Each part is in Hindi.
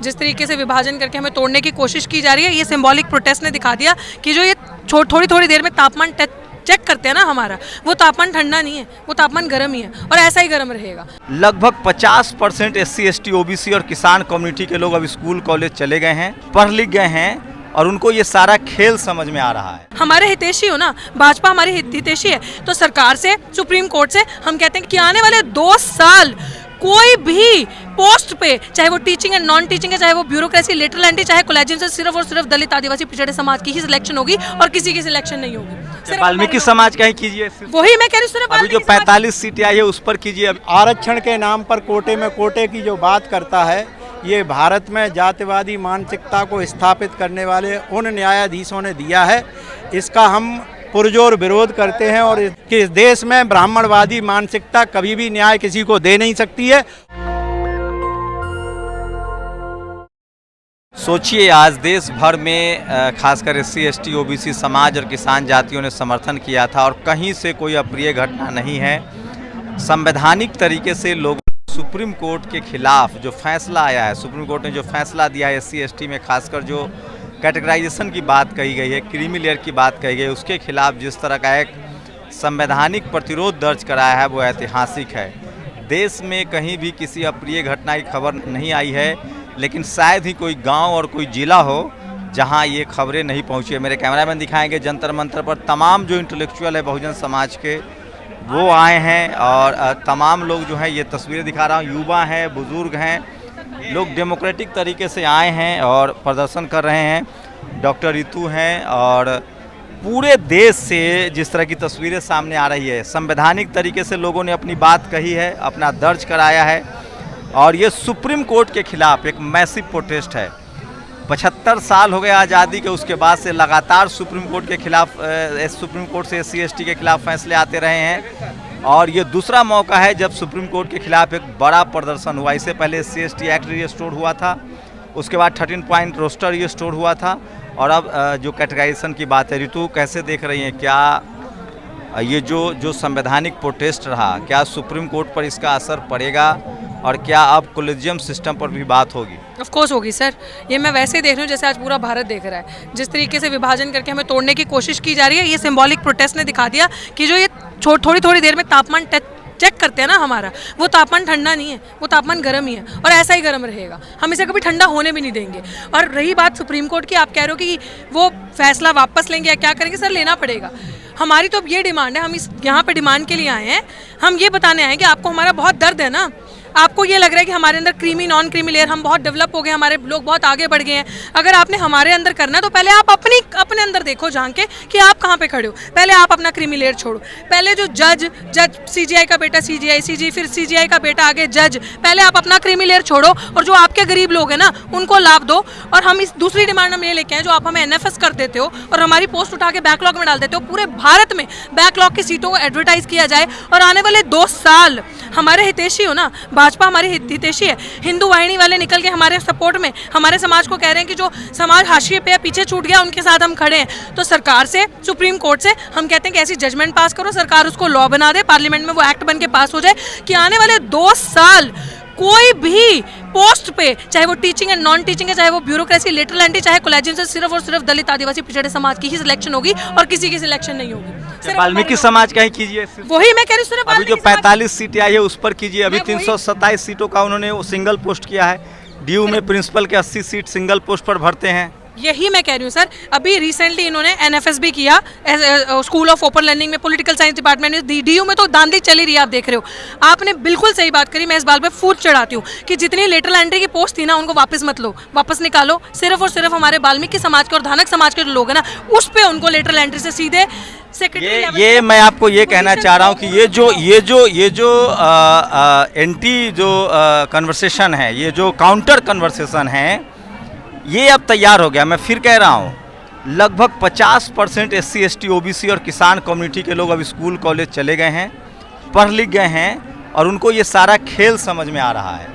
जिस तरीके से विभाजन करके हमें तोड़ने की कोशिश की जा रही है, ये सिंबॉलिक प्रोटेस्ट ने दिखा दिया कि जो ये थोड़ी थोड़ी देर में तापमान चेक करते हैं ना हमारा, वो तापमान ठंडा नहीं है, वो तापमान गर्म ही है और ऐसा ही गर्म रहेगा। लगभग 50% SC ST OBC और किसान कम्युनिटी के लोग अब स्कूल कॉलेज चले गए हैं, पढ़ लिख गए हैं और उनको ये सारा खेल समझ में आ रहा है। हमारे हितैषी हो ना, भाजपा हमारी हितैषी है, तो सरकार से, सुप्रीम कोर्ट से हम कहते हैं कि आने वाले 2 साल कोई भी पोस्ट पे, चाहे वो टीचिंग एंड नॉन टीचिंग है, चाहे वो ब्यूरोक्रेसी, लेटरल एंट्री, चाहे कोलेजियम से सिर्फ और सिर्फ दलित आदिवासी पिछड़े समाज की ही सिलेक्शन होगी और किसी की सिलेक्शन नहीं होगी। वाल्मीकि समाज का ही कीजिए, वही मैं कह रही हूँ। अभी जो 45 सीटें आई है उस पर कीजिए। आरक्षण के नाम पर कोटे में कोटे की जो बात करता है, ये भारत में जातिवादी मानसिकता को स्थापित करने वाले उन न्यायाधीशों ने दिया है। इसका हम पुरजोर विरोध करते हैं और इस देश में ब्राह्मणवादी मानसिकता कभी भी न्याय किसी को दे नहीं सकती है। सोचिए, आज देश भर में खासकर SC ST OBC समाज और किसान जातियों ने समर्थन किया था और कहीं से कोई अप्रिय घटना नहीं है। संवैधानिक तरीके से लोग सुप्रीम कोर्ट के खिलाफ जो फैसला आया है, सुप्रीम कोर्ट ने जो फैसला दिया है SC ST में खासकर जो कैटेगराइजेशन की बात कही गई है, क्रीमी लेयर की बात कही गई है, उसके खिलाफ जिस तरह का एक संवैधानिक प्रतिरोध दर्ज कराया है वो ऐतिहासिक है। देश में कहीं भी किसी अप्रिय घटना की खबर नहीं आई है, लेकिन शायद ही कोई गांव और कोई जिला हो जहां ये खबरें नहीं पहुंची है। मेरे कैमरामैन दिखाएंगे जंतर मंतर पर तमाम जो इंटेलेक्चुअल है बहुजन समाज के, वो आए हैं और तमाम लोग जो हैं, ये तस्वीरें दिखा रहा हूँ, युवा हैं, बुज़ुर्ग हैं, लोग डेमोक्रेटिक तरीके से आए हैं और प्रदर्शन कर रहे हैं। डॉक्टर रितु हैं और पूरे देश से जिस तरह की तस्वीरें सामने आ रही है, संवैधानिक तरीके से लोगों ने अपनी बात कही है, अपना दर्ज कराया है और ये सुप्रीम कोर्ट के खिलाफ एक मैसिव प्रोटेस्ट है। 75 साल हो गए आज़ादी के, उसके बाद से लगातार सुप्रीम कोर्ट के खिलाफ, सुप्रीम कोर्ट से SC ST के खिलाफ फैसले आते रहे हैं और ये दूसरा मौका है जब सुप्रीम कोर्ट के खिलाफ एक बड़ा प्रदर्शन हुआ। इससे पहले SC ST एक्ट रिस्टोर हुआ था, उसके बाद 13 पॉइंट रोस्टर रिस्टोर हुआ था और अब जो कैटेगराइजेशन की बात है। ऋतु, कैसे देख रही हैं, क्या ये जो संवैधानिक प्रोटेस्ट रहा, क्या सुप्रीम कोर्ट पर इसका असर पड़ेगा और क्या अब कोलेजियम सिस्टम पर भी बात होगी? ऑफ कोर्स होगी सर। ये मैं वैसे ही देख रही हूँ जैसे आज पूरा भारत देख रहा है। जिस तरीके से विभाजन करके हमें तोड़ने की कोशिश की जा रही है, ये सिंबॉलिक प्रोटेस्ट ने दिखा दिया कि जो ये थोड़ी थोड़ी देर में तापमान चेक करते हैं ना हमारा, वो तापमान ठंडा नहीं है, वो तापमान गर्म ही है और ऐसा ही गर्म रहेगा। हम इसे कभी ठंडा होने भी नहीं देंगे। और रही बात सुप्रीम कोर्ट की, आप कह रहे हो कि वो फैसला वापस लेंगे या क्या करेंगे, सर लेना पड़ेगा। हमारी तो अब ये डिमांड है, हम इस यहाँ पे डिमांड के लिए आए हैं, हम ये बताने आए हैं कि आपको हमारा बहुत दर्द है ना। आपको ये लग रहा है कि हमारे अंदर क्रीमी नॉन क्रीमी लेयर, हम बहुत डेवलप हो गए, हमारे लोग बहुत आगे बढ़ गए हैं। अगर आपने हमारे अंदर करना है तो पहले आप अपने अंदर देखो झांक के कि आप कहाँ पे खड़े हो। पहले आप अपना क्रीमी लेयर छोड़ो। पहले जो जज CGI का बेटा CGI, फिर CGI का बेटा आगे जज, पहले आप अपना क्रीमी लेयर छोड़ो और जो आपके गरीब लोग हैं ना उनको लाभ दो। और हम इस दूसरी डिमांड हम ये लेके आए, जो आप हमें NFS कर देते हो और हमारी पोस्ट उठा के बैकलॉग में डाल देते हो, पूरे भारत में बैकलॉग की सीटों को एडवर्टाइज किया जाए और आने वाले 2 साल हमारे हितैषी हो ना, भाजपा हमारी हितैषी है। हिंदू वाहिनी वाले निकल के हमारे सपोर्ट में हमारे समाज को कह रहे हैं कि जो समाज हाशिए पे पीछे छूट गया उनके साथ हम खड़े हैं। तो सरकार से, सुप्रीम कोर्ट से हम कहते हैं कि ऐसी जजमेंट पास करो, सरकार उसको लॉ बना दे, पार्लियामेंट में वो एक्ट बन के पास हो जाए कि आने वाले 2 साल कोई भी पोस्ट पे, चाहे वो टीचिंग एंड नॉन टीचिंग है, चाहे वो ब्यूरोक्रेसी, लेटरल एंट्री, चाहे कोलेजियम से सिर्फ और सिर्फ दलित आदिवासी पिछड़े समाज की ही सिलेक्शन होगी और किसी की सिलेक्शन नहीं होगी। वाल्मीकि समाज का ही कीजिए। वही मैं कह रही हूँ। अभी जो 45 सीटें आई है उस पर कीजिए। अभी 327 सीटों का उन्होंने सिंगल पोस्ट किया है। DU में प्रिंसिपल के 80 सीट सिंगल पोस्ट पर भरते हैं। यही मैं कह रही हूँ सर। अभी रिसेंटली इन्होंने NFS भी किया, स्कूल ऑफ ओपन लर्निंग में पॉलिटिकल साइंस डिपार्टमेंट में। DU में तो दांधी चली रही है, आप देख रहे हो। आपने बिल्कुल सही बात करी। मैं इस बात पे फूट चढ़ाती हूँ कि जितनी लेटरल एंट्री की पोस्ट थी ना, उनको वापस मत लो, वापस निकालो। सिर्फ और सिर्फ हमारे वाल्मीकि समाज के और धानक समाज के जो लोग हैं ना, उस पर उनको लेटरल एंट्री से सीधे ये मैं आपको ये कहना चाह रहा हूँ कि ये जो एंटी जो कन्वर्सेशन है, ये जो काउंटर कन्वर्सेशन है, ये अब तैयार हो गया। मैं फिर कह रहा हूँ, लगभग 50% SC ST OBC और किसान कम्युनिटी के लोग अब स्कूल कॉलेज चले गए हैं, पढ़ लिख गए हैं और उनको ये सारा खेल समझ में आ रहा है।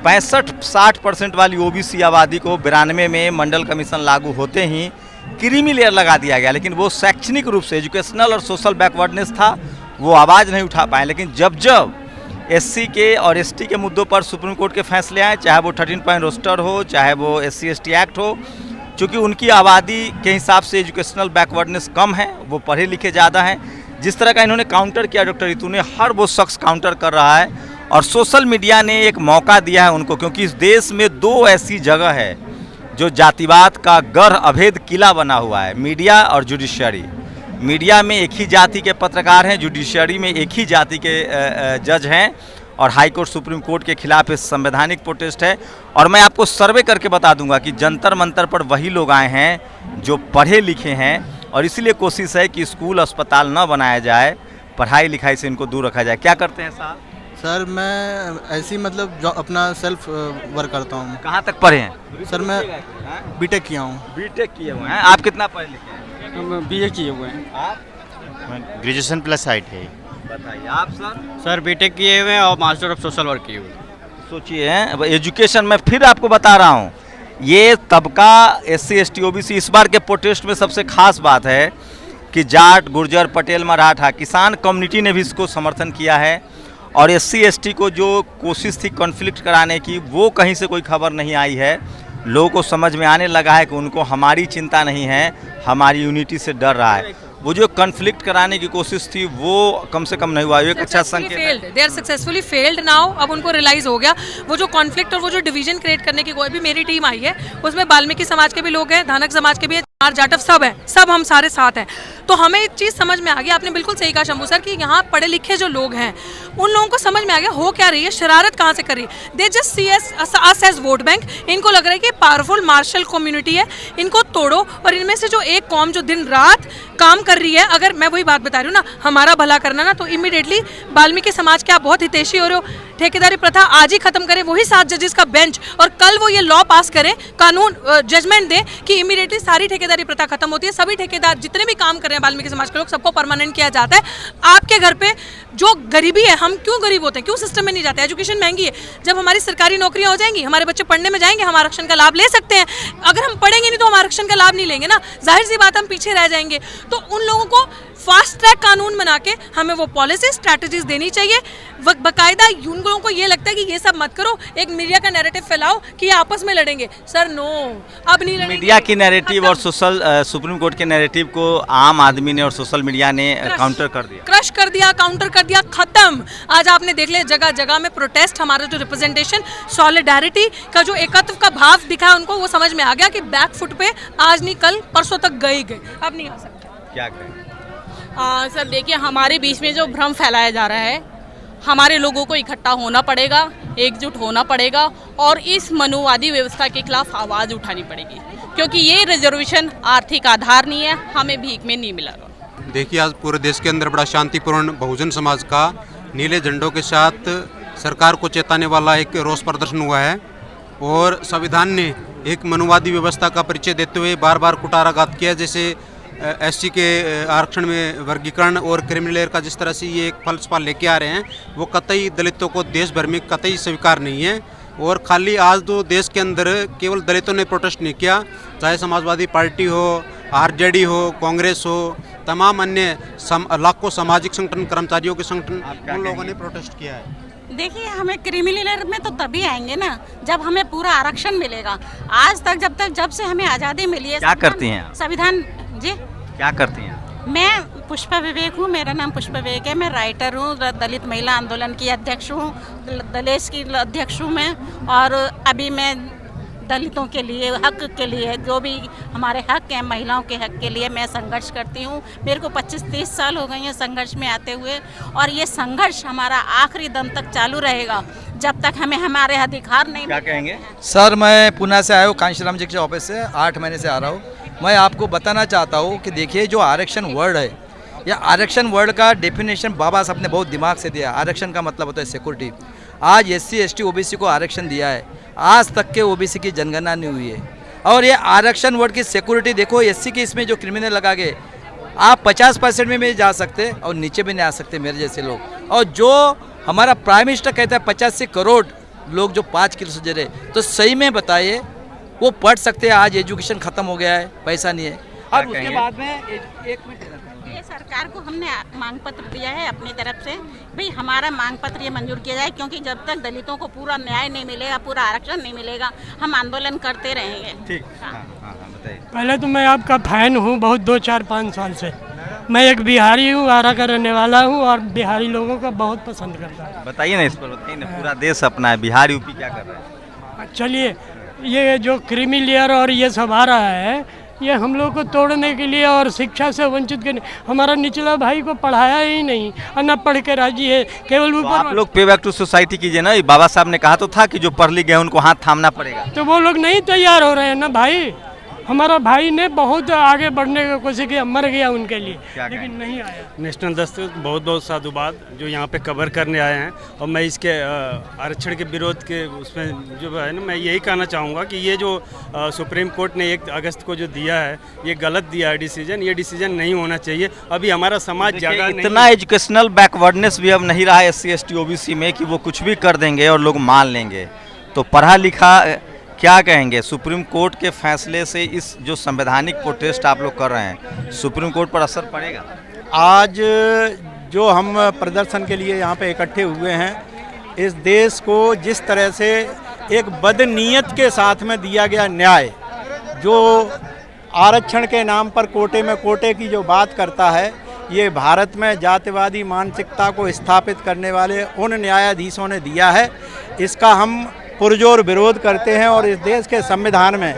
65-60% वाली OBC आबादी को 92 में मंडल कमीशन लागू होते ही क्रीमी लेयर लगा दिया गया, लेकिन वो शैक्षणिक रूप से एजुकेशनल और सोशल बैकवर्डनेस था, वो आवाज़ नहीं उठा पाए। लेकिन जब एससी के और एसटी के मुद्दों पर सुप्रीम कोर्ट के फैसले आए, चाहे वो 13 पॉइंट रोस्टर हो, चाहे वो SC ST एक्ट हो। चूँकि उनकी आबादी के हिसाब से एजुकेशनल बैकवर्डनेस कम है, वो पढ़े लिखे ज़्यादा हैं। जिस तरह का इन्होंने काउंटर किया डॉक्टर रितु ने, हर वो शख्स काउंटर कर रहा है और सोशल मीडिया ने एक मौका दिया है उनको, क्योंकि इस देश में 2 ऐसी जगह है जो जातिवाद का गढ़ अभेद किला बना हुआ है, मीडिया और जुडिशरी। मीडिया में एक ही जाति के पत्रकार हैं, जुडिशरी में एक ही जाति के जज हैं और हाई कोर्ट सुप्रीम कोर्ट के खिलाफ इस संवैधानिक प्रोटेस्ट है। और मैं आपको सर्वे करके बता दूंगा कि जंतर मंतर पर वही लोग आए हैं जो पढ़े लिखे हैं और इसीलिए कोशिश है कि स्कूल अस्पताल न बनाया जाए, पढ़ाई लिखाई से इनको दूर रखा जाए। क्या करते हैं साहब? सर मैं ऐसी मतलब जो अपना सेल्फ वर्क करता हूँ। कहाँ तक पढ़े हैं? सर मैं बीटेक किया हूँ। बीटेक किए हुए हैं। आप कितना पढ़े लिखे हैं? हम BA किए हुए हैं। आप? ग्रेजुएशन प्लस हाइट है। बताइए आप सर। सर बीटेक किए हुए हैं और मास्टर ऑफ सोशल वर्क किए हुए हैं। सोचिए, अब एजुकेशन में फिर आपको बता रहा हूँ, ये तबका SC ST OBC इस बार के प्रोटेस्ट में सबसे खास बात है कि जाट, गुर्जर, पटेल, मराठा, किसान कम्युनिटी ने भी इसको समर्थन किया है। और SC ST को जो कोशिश थी कॉन्फ्लिक्ट कराने की, वो कहीं से कोई खबर नहीं आई है। लोगों को समझ में आने लगा है कि उनको हमारी चिंता नहीं है, हमारी यूनिटी से डर रहा है। वो जो कॉन्फ्लिक्ट कराने की कोशिश थी वो कम से कम नहीं हुआ। एक अच्छा संकेत है। They are successfully failed now. अब उनको रियलाइज हो गया वो जो कॉन्फ्लिक्ट और वो जो डिवीजन क्रिएट करने की, कोई भी मेरी टीम आई है उसमें वाल्मीकि समाज के भी लोग हैं, धानक समाज के भी हैं, जाटव सब हैं, सब हम सारे साथ हैं। तो हमें एक चीज़ समझ में आ गई, आपने बिल्कुल सही कहा शंभू सर, कि यहाँ पढ़े लिखे जो लोग हैं उन लोगों को समझ में आ गया हो क्या रही है, शरारत कहाँ से कर रही है। They just see us as vote bank. इनको लग रहा है कि पावरफुल मार्शल कम्युनिटी है, इनको तोड़ो। और इनमें से जो एक कौम जो दिन रात काम कर रही है, अगर मैं वही बात बता रही हूँ ना, हमारा भला करना ना, तो इमीडिएटली वाल्मीकि समाज के आप बहुत हितैषी हो रहे हो। ठेकेदारी प्रथा आज ही खत्म करें, वही 7 जजेस का बेंच, और कल वो ये लॉ पास करें, कानून जजमेंट दें कि इमीडिएटली सारी ठेकेदारी प्रथा खत्म होती है। सभी ठेकेदार जितने भी काम कर रहे हैं वाल्मीकि समाज के लोग, सबको परमानेंट किया जाता है। आपके घर पे जो गरीबी है, हम क्यों गरीब होते हैं, क्यों सिस्टम में नहीं जाते? एजुकेशन महंगी है। जब हमारी सरकारी नौकरियां हो जाएंगी, हमारे बच्चे पढ़ने में जाएंगे, हम आरक्षण का लाभ ले सकते हैं। अगर हम पढ़ेंगे नहीं तो हम आरक्षण का लाभ नहीं लेंगे ना, जाहिर सी बात हम पीछे रह जाएंगे। तो उन लोगों को फास्ट ट्रैक कानून बना के हमें वो पॉलिसी स्ट्रैटेजीज देनी चाहिए। बाकायदा उन लोगों को ये लगता है कि ये सब मत करो, एक मीडिया का नैरेटिव फैलाओ कि ये आपस में लड़ेंगे। सर नो, अब नहीं लड़ेंगे। मीडिया की नैरेटिव और सोशल सुप्रीम कोर्ट के नैरेटिव को आम आदमी ने और सोशल मीडिया ने काउंटर कर दिया, क्रश कर दिया, काउंटर कर दिया, खत्म। आज आपने देख लिया जगह जगह में प्रोटेस्ट, हमारा जो रिप्रेजेंटेशन, सॉलिडारिटी का जो एकत्व का भाव दिखा है उनको, वो समझ में आ गया कि बैक फुट पे आज नहीं कल परसों तक गए, अब नहीं आ सकते। क्या करें? सर देखिए, हमारे बीच में जो भ्रम फैलाया जा रहा है, हमारे लोगों को इकट्ठा होना पड़ेगा, एकजुट होना पड़ेगा और इस मनुवादी व्यवस्था के खिलाफ आवाज़ उठानी पड़ेगी, क्योंकि ये रिजर्वेशन आर्थिक आधार नहीं है, हमें भीख में नहीं मिला। देखिए, आज पूरे देश के अंदर बड़ा शांतिपूर्ण बहुजन समाज का नीले झंडों के साथ सरकार को चेताने वाला एक रोष प्रदर्शन हुआ है और संविधान ने एक मनुवादी व्यवस्था का परिचय देते हुए बार बार कुटाराघात किया। जैसे SC के आरक्षण में वर्गीकरण और क्रिमिनल लेयर का जिस तरह से ये एक फलसफा लेके आ रहे हैं, वो कतई दलितों को देश भर में कतई स्वीकार नहीं है। और खाली आज तो देश के अंदर केवल दलितों ने प्रोटेस्ट नहीं किया, चाहे समाजवादी पार्टी हो, RJD हो, कांग्रेस हो, तमाम अन्य लाखों सामाजिक संगठन, कर्मचारियों के संगठन, उन लोगों ने प्रोटेस्ट किया है। देखिए, हमें क्रिमिनल लेयर में तो तभी आएंगे ना जब हमें पूरा आरक्षण मिलेगा। आज तक जब से हमें आज़ादी मिली है। क्या करती हैं आप? संविधान जी क्या करती हैं? मैं पुष्पा विवेक हूँ, मेरा नाम पुष्पा विवेक है। मैं राइटर हूँ, दलित महिला आंदोलन की अध्यक्ष हूँ, दलेश की अध्यक्ष हूँ मैं। और अभी मैं दलितों के लिए, हक के लिए, जो भी हमारे हक हैं, महिलाओं के हक के लिए मैं संघर्ष करती हूँ। मेरे को 25-30 साल हो गए हैं संघर्ष में आते हुए, और ये संघर्ष हमारा आखिरी दम तक चालू रहेगा जब तक हमें हमारे अधिकार नहीं। क्या कहेंगे? सर मैं पुणे से आया हूँ, कांशीराम जी के ऑफिस से 8 महीने से आ रहा हूँ। मैं आपको बताना चाहता हूँ कि देखिए, जो आरक्षण वर्ड है, या आरक्षण वर्ड का डेफिनेशन बाबा साहब ने बहुत दिमाग से दिया। आरक्षण का मतलब होता है सिक्योरिटी। आज SC ST OBC को आरक्षण दिया है, आज तक के OBC की जनगणना नहीं हुई है। और ये आरक्षण वर्ड की सिक्योरिटी देखो, SC के इसमें जो क्रिमिनल लगा के आप 50% में भी जा सकते और नीचे भी नहीं आ सकते मेरे जैसे लोग। और जो हमारा प्राइम मिनिस्टर कहता है 85 करोड़ लोग जो 5 किलो से जरे, तो सही में बताइए वो पढ़ सकते हैं? आज एजुकेशन खत्म हो गया है, पैसा नहीं है। और उसके बाद में एक मिनट सरकार को हमने मांग पत्र दिया है अपनी तरफ से, भाई हमारा मांग पत्र ये मंजूर किया जाए, क्योंकि जब तक दलितों को पूरा न्याय नहीं मिलेगा, पूरा आरक्षण नहीं मिलेगा, हम आंदोलन करते रहेंगे। ठीक, हाँ, बताइए। पहले तो मैं आपका फैन हूँ बहुत 2-4-5 साल से। मैं एक बिहारी हूँ, आरा का रहने वाला हूँ और बिहारी लोगों का बहुत पसंद करता हूँ। बताइए ना, इस पर बताइए ना, पूरा देश अपना है, बिहार यूपी क्या कर रहा है? चलिए, ये जो क्रीमी लेयर और ये सब आ रहा है, ये हम लोग को तोड़ने के लिए और शिक्षा से वंचित करने, हमारा निचला भाई को पढ़ाया ही नहीं और न पढ़ के राजी है, केवल तो ऊपर। आप लोग पे बैक टू सोसाइटी कीजिए ना, ये बाबा साहब ने कहा तो था कि जो पढ़ लिख गए उनको हाथ थामना पड़ेगा। तो वो लोग नहीं तैयार हो रहे हैं ना भाई। हमारा भाई ने बहुत आगे बढ़ने की कोशिश की, मर गया उनके लिए, लेकिन नहीं आया। नेशनल दस्तक बहुत बहुत साधुवाद जो यहाँ पे कवर करने आए हैं, और मैं इसके आरक्षण के विरोध के उसमें जो है ना, मैं यही कहना चाहूँगा कि ये जो सुप्रीम कोर्ट ने 1 अगस्त को जो दिया है, ये गलत दिया है डिसीजन। ये डिसीजन नहीं होना चाहिए। अभी हमारा समाज जागा नहीं। इतना एजुकेशनल बैकवर्डनेस भी अब नहीं रहा है SC ST OBC में कि वो कुछ भी कर देंगे और लोग मान लेंगे। तो पढ़ा लिखा क्या कहेंगे सुप्रीम कोर्ट के फैसले से, इस जो संवैधानिक प्रोटेस्ट आप लोग कर रहे हैं, सुप्रीम कोर्ट पर असर पड़ेगा? आज जो हम प्रदर्शन के लिए यहाँ पे इकट्ठे हुए हैं, इस देश को जिस तरह से एक बदनीयत के साथ में दिया गया न्याय, जो आरक्षण के नाम पर कोटे की जो बात करता है, ये भारत में जातिवादी मानसिकता को स्थापित करने वाले उन न्यायाधीशों ने दिया है। इसका हम पुरजोर विरोध करते हैं और इस देश के संविधान में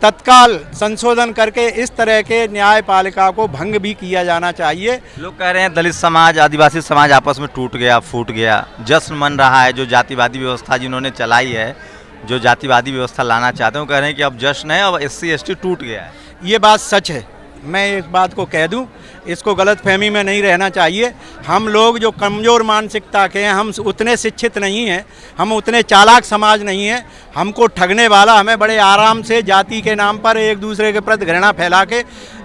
तत्काल संशोधन करके इस तरह के न्यायपालिका को भंग भी किया जाना चाहिए। लोग कह रहे हैं दलित समाज, आदिवासी समाज आपस में टूट गया, फूट गया, जश्न मन रहा है। जो जातिवादी व्यवस्था जिन्होंने चलाई है, जो जातिवादी व्यवस्था लाना चाहते हैं, वो कह रहे हैं कि अब जश्न है, अब SC ST टूट गया है। ये बात सच है, मैं इस बात को कह दूं, इसको गलतफहमी में नहीं रहना चाहिए। हम लोग जो कमज़ोर मानसिकता के हैं, हम उतने शिक्षित नहीं हैं, हम उतने चालाक समाज नहीं हैं। हमको ठगने वाला हमें बड़े आराम से जाति के नाम पर एक दूसरे के प्रति घृणा फैला के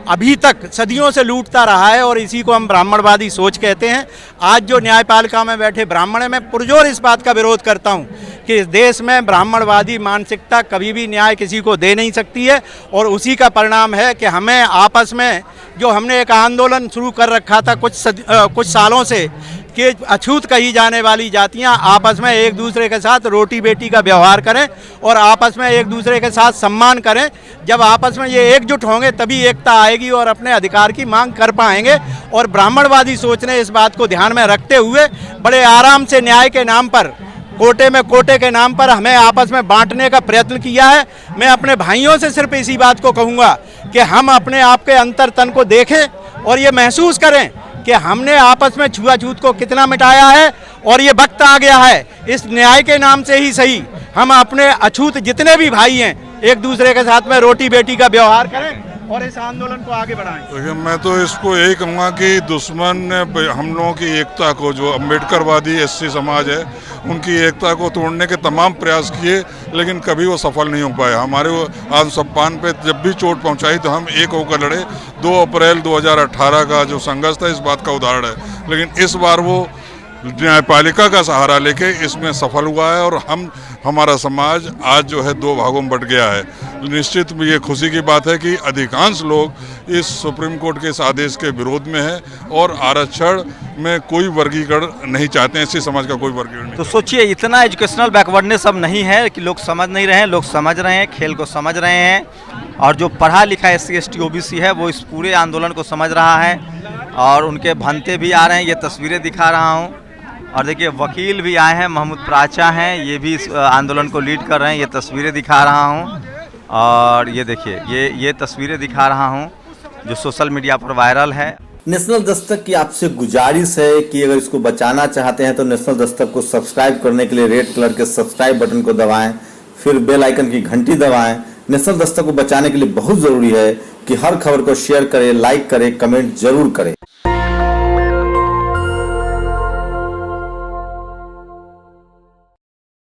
अभी तक सदियों से लूटता रहा है, और इसी को हम ब्राह्मणवादी सोच कहते हैं। आज जो न्यायपालिका में बैठे ब्राह्मण हैं, मैं पुरजोर इस बात का विरोध करता हूं कि इस देश में ब्राह्मणवादी मानसिकता कभी भी न्याय किसी को दे नहीं सकती है, और उसी का परिणाम है कि हमें आपस में जो हमने एक आंदोलन शुरू कर रखा था कुछ सालों से, कि अछूत कही जाने वाली जातियां आपस में एक दूसरे के साथ रोटी बेटी का व्यवहार करें और आपस में एक दूसरे के साथ सम्मान करें। जब आपस में ये एकजुट होंगे तभी एकता आएगी और अपने अधिकार की मांग कर पाएंगे। और ब्राह्मणवादी सोच ने इस बात को ध्यान में रखते हुए बड़े आराम से न्याय के नाम पर, कोटे के नाम पर हमें आपस में बांटने का प्रयत्न किया है। मैं अपने भाइयों से सिर्फ इसी बात को कहूँगा कि हम अपने आप के अंतर तन को देखें और ये महसूस करें कि हमने आपस में छुआछूत को कितना मिटाया है, और ये वक्त आ गया है इस न्याय के नाम से ही सही हम अपने अछूत जितने भी भाई हैं एक दूसरे के साथ में रोटी बेटी का व्यवहार करें और इस आंदोलन को आगे बढ़ाएं। देखिए, मैं तो इसको यही कहूँगा कि दुश्मन ने हम लोगों की एकता को, जो अम्बेडकरवादी SC समाज है, उनकी एकता को तोड़ने के तमाम प्रयास किए, लेकिन कभी वो सफल नहीं हो पाए। हमारे आत्म सम्मान पे जब भी चोट पहुंचाई तो हम एक होकर लड़े। 2 अप्रैल 2018 का जो संघर्ष था इस बात का उदाहरण है। लेकिन इस बार वो न्यायपालिका का सहारा लेके इसमें सफल हुआ है, और हमारा समाज आज जो है 2 भागों में बट गया है। निश्चित ये खुशी की बात है कि अधिकांश लोग इस सुप्रीम कोर्ट के इस आदेश के विरोध में है और आरक्षण में कोई वर्गीकरण नहीं चाहते हैं, SC समाज का कोई वर्गीकरण नहीं। तो सोचिए, इतना एजुकेशनल बैकवर्डनेस अब नहीं है कि लोग समझ नहीं रहे हैं, लोग समझ रहे हैं, खेल को समझ रहे हैं, और जो पढ़ा लिखा SC ST OBC है वो इस पूरे आंदोलन को समझ रहा है, और उनके भंते भी आ रहे हैं। ये तस्वीरें दिखा रहा हूँ, और देखिए वकील भी आए हैं, महमूद प्राचा हैं, ये भी इस आंदोलन को लीड कर रहे हैं। ये तस्वीरें दिखा रहा हूँ, और ये देखिए ये तस्वीरें दिखा रहा हूँ जो सोशल मीडिया पर वायरल है। नेशनल दस्तक की आपसे गुजारिश है कि अगर इसको बचाना चाहते हैं तो नेशनल दस्तक को सब्सक्राइब करने के लिए रेड कलर के सब्सक्राइब बटन को दबाएं, फिर बेल आइकन की घंटी दबाएं। नेशनल दस्तक को बचाने के लिए बहुत जरूरी है कि हर खबर को शेयर करें, लाइक करें, कमेंट जरूर करें।